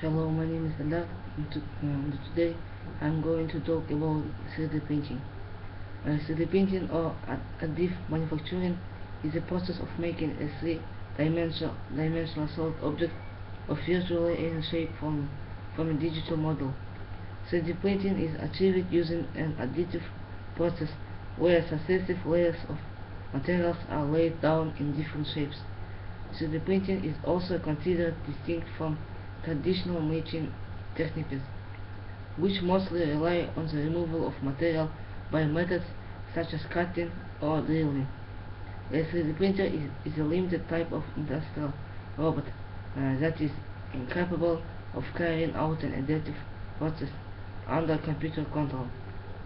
Hello, my name is Alaf, and today I'm going to talk about 3D printing. 3D printing or additive manufacturing is the process of making a three-dimensional solid object of virtually any shape from a digital model. 3D printing is achieved using an additive process where successive layers of materials are laid down in different shapes. 3D printing is also considered distinct from traditional matching techniques, which mostly rely on the removal of material by methods such as cutting or drilling. A 3D printer is a limited type of industrial robot that is incapable of carrying out an additive process under computer control.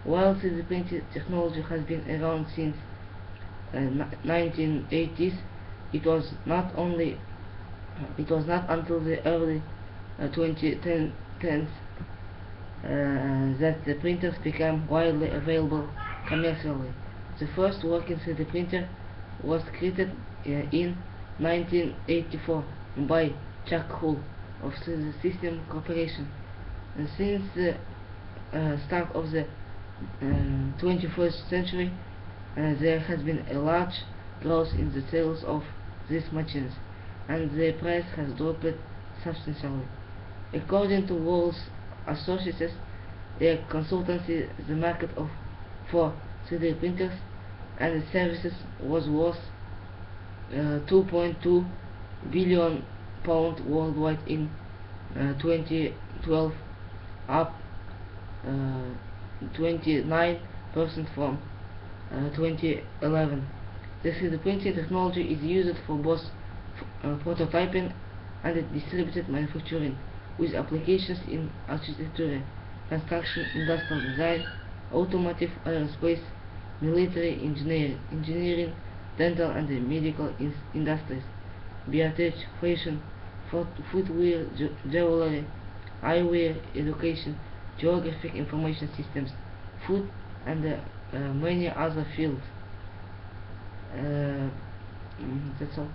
While 3D printing technology has been around since 1980s, it was not until the early 2010s that the printers became widely available commercially. The first working 3D printer was created in 1984 by Chuck Hull of 3D System Corporation. And since the start of the 21st century, there has been a large growth in the sales of these machines, and the price has dropped substantially. According to Walls Associates, a consultancy, the market for 3D printers and services was worth £2.2 billion worldwide in 2012, up 29% from 2011. The 3D printing technology is used for both prototyping and distributed manufacturing, with applications in architecture, construction, industrial design, automotive, aerospace, military engineering, dental and medical industries, biotech, fashion, footwear, jewelry, eyewear, education, geographic information systems, food, and many other fields. That's all.